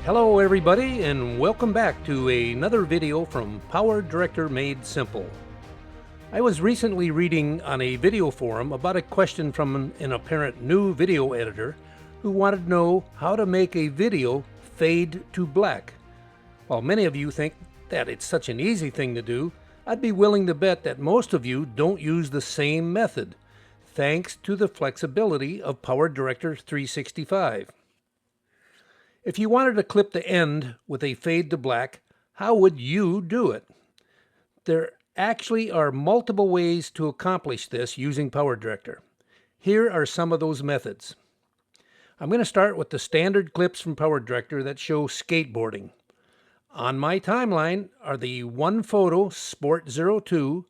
Hello everybody, and welcome back to another video from Power Director Made Simple. I was recently reading on a video forum about a question from an apparent new video editor who wanted to know how to make a video fade to black. While many of you think that it's such an easy thing to do, I'd be willing to bet that most of you don't use the same method, thanks to the flexibility of Power Director 365. If you wanted to clip the end with a fade to black, how would you do it? There actually are multiple ways to accomplish this using Power Director. Here are some of those methods. I'm going to start with the standard clips from Power Director that show skateboarding. On my timeline are the one photo Sport 02,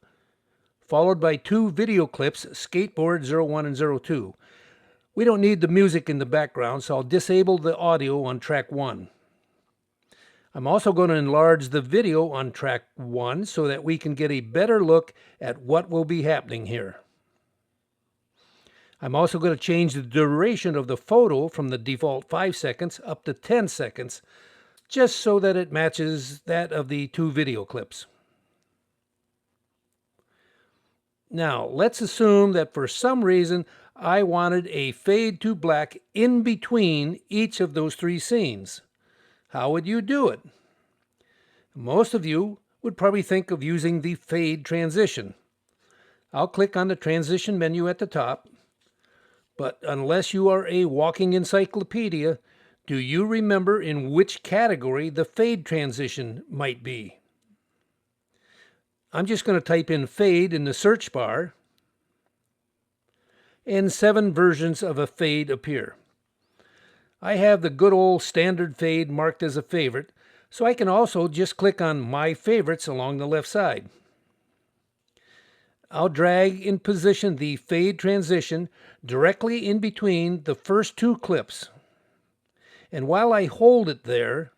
followed by two video clips Skateboard 01 and 02. We don't need the music in the background, so I'll disable the audio on track 1. I'm also going to enlarge the video on track 1 so that we can get a better look at what will be happening here. I'm also going to change the duration of the photo from the default 5 seconds up to 10 seconds, just so that it matches that of the two video clips. Now, let's assume that for some reason I wanted a fade to black in between each of those three scenes. How would you do it? Most of you would probably think of using the fade transition. I'll click on the transition menu at the top, but unless you are a walking encyclopedia, do you remember in which category the fade transition might be? I'm just going to type in fade in the search bar, and 7 versions of a fade appear. I have the good old standard fade marked as a favorite, so I can also just click on My Favorites along the left side. I'll drag and position the fade transition directly in between the first two clips. And while I hold it there,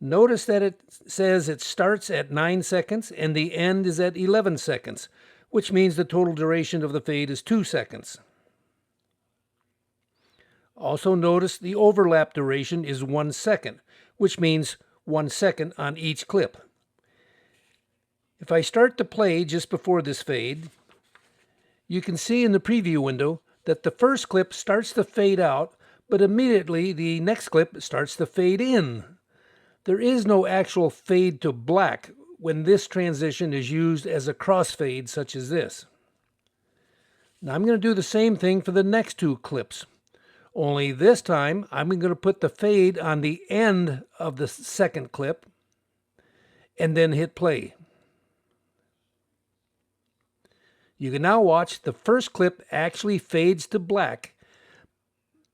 notice that it says it starts at 9 seconds and the end is at 11 seconds, which means the total duration of the fade is 2 seconds. Also notice the overlap duration is 1 second, which means 1 second on each clip. If I start to play just before this fade, you can see in the preview window that the first clip starts to fade out, but immediately the next clip starts to fade in. There is no actual fade to black when this transition is used as a crossfade such as this. Now I'm going to do the same thing for the next two clips, only this time I'm going to put the fade on the end of the second clip and then hit play. You can now watch the first clip actually fades to black,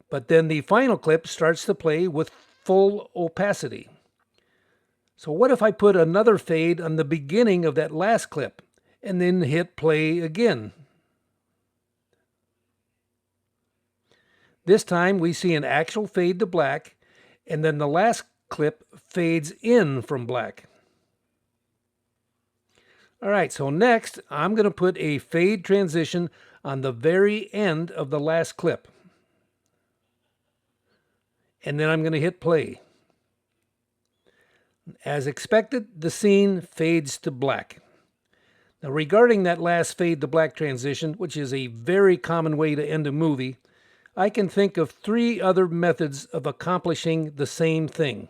but then the final clip starts to play with full opacity. So what if I put another fade on the beginning of that last clip and then hit play again? This time we see an actual fade to black, and then the last clip fades in from black. Alright, so next I'm going to put a fade transition on the very end of the last clip. And then I'm going to hit play. As expected, the scene fades to black. Now, regarding that last fade to black transition, which is a very common way to end a movie, I can think of 3 other methods of accomplishing the same thing.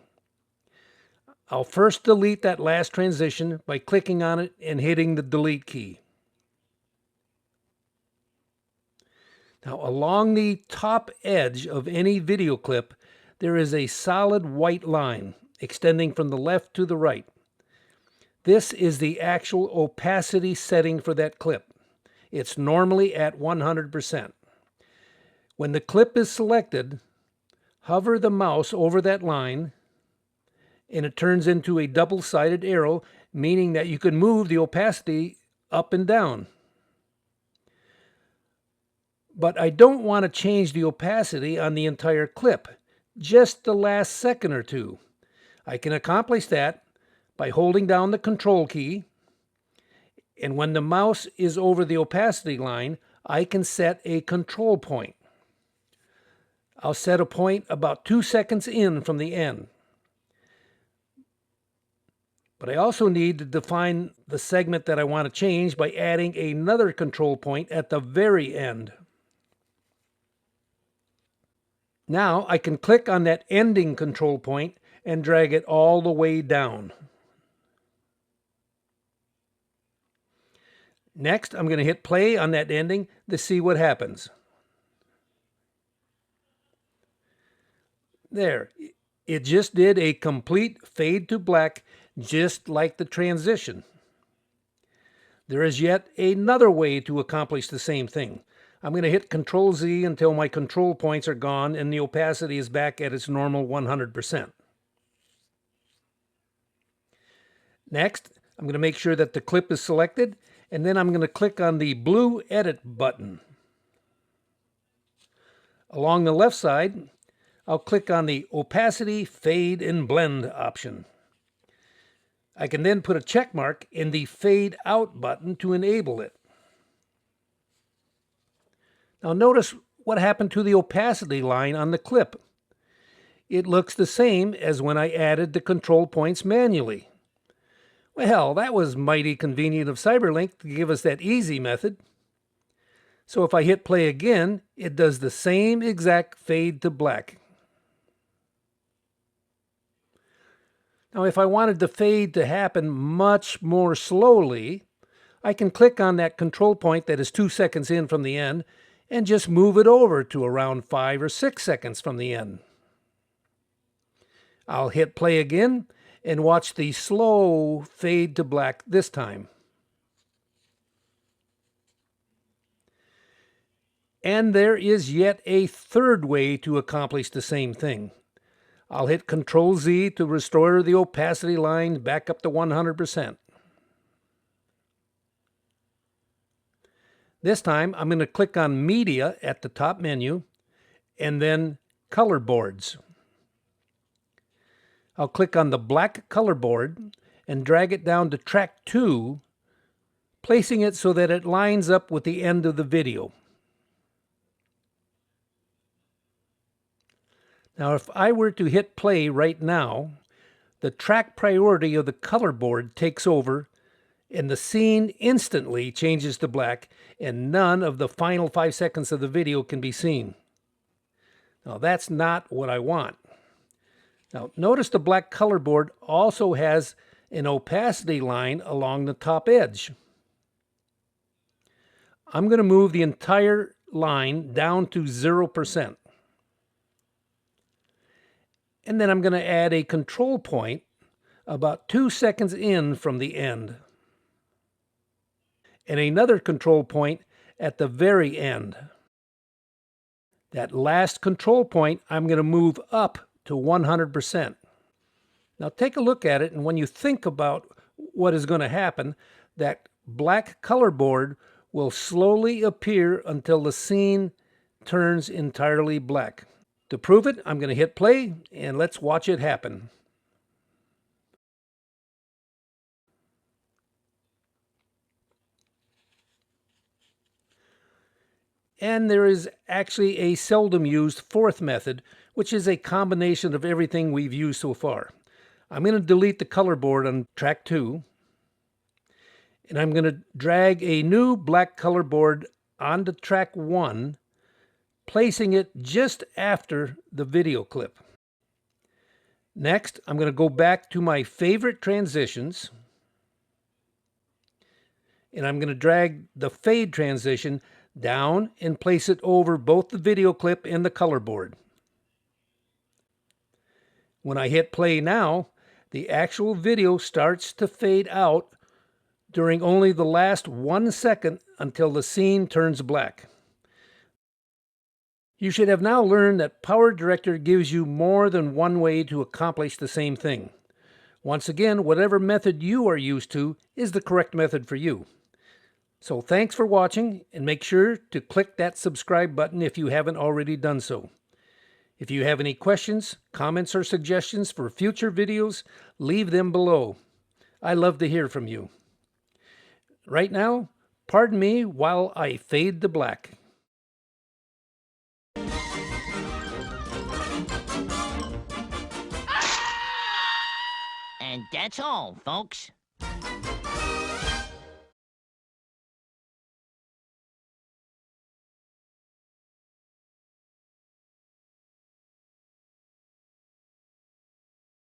I'll first delete that last transition by clicking on it and hitting the delete key. Now, along the top edge of any video clip, there is a solid white line extending from the left to the right. This is the actual opacity setting for that clip. It's normally at 100%. When the clip is selected, hover the mouse over that line and it turns into a double-sided arrow, meaning that you can move the opacity up and down. But I don't want to change the opacity on the entire clip, just the last second or two. I can accomplish that by holding down the control key, and when the mouse is over the opacity line, I can set a control point. I'll set a point about 2 seconds in from the end. But I also need to define the segment that I want to change by adding another control point at the very end. Now I can click on that ending control point and drag it all the way down. Next, I'm going to hit play on that ending to see what happens. There, it just did a complete fade to black, just like the transition. There is yet another way to accomplish the same thing. I'm going to hit Control Z until my control points are gone and the opacity is back at its normal 100%. Next, I'm going to make sure that the clip is selected, and then I'm going to click on the blue Edit button. Along the left side, I'll click on the Opacity, Fade, and Blend option. I can then put a check mark in the Fade Out button to enable it. Now notice what happened to the opacity line on the clip. It looks the same as when I added the control points manually. Well, that was mighty convenient of Cyberlink to give us that easy method. So if I hit play again, it does the same exact fade to black. Now if I wanted the fade to happen much more slowly, I can click on that control point that is 2 seconds in from the end and just move it over to around 5 or 6 seconds from the end. I'll hit play again and watch the slow fade to black this time. And there is yet a third way to accomplish the same thing. I'll hit Control Z to restore the opacity line back up to 100%. This time I'm going to click on Media at the top menu and then Color Boards. I'll click on the black color board and drag it down to track 2, placing it so that it lines up with the end of the video. Now if I were to hit play right now, the track priority of the color board takes over and the scene instantly changes to black and none of the final 5 seconds of the video can be seen. Now that's not what I want. Now notice the black color board also has an opacity line along the top edge. I'm going to move the entire line down to 0%. And then I'm going to add a control point about 2 seconds in from the end. And another control point at the very end. That last control point I'm going to move up to 100%. Now take a look at it, and when you think about what is going to happen, that black color board will slowly appear until the scene turns entirely black. To prove it, I'm going to hit play and let's watch it happen. And there is actually a seldom used fourth method, which is a combination of everything we've used so far. I'm going to delete the color board on track 2, and I'm going to drag a new black color board onto track 1, placing it just after the video clip. Next, I'm going to go back to my favorite transitions, and I'm going to drag the fade transition down and place it over both the video clip and the color board. When I hit play now, the actual video starts to fade out during only the last 1 second until the scene turns black. You should have now learned that Power Director gives you more than one way to accomplish the same thing. Once again, whatever method you are used to is the correct method for you. So thanks for watching, and make sure to click that subscribe button if you haven't already done so. If you have any questions, comments, or suggestions for future videos, leave them below. I love to hear from you. Right now, pardon me while I fade to black. And that's all, folks.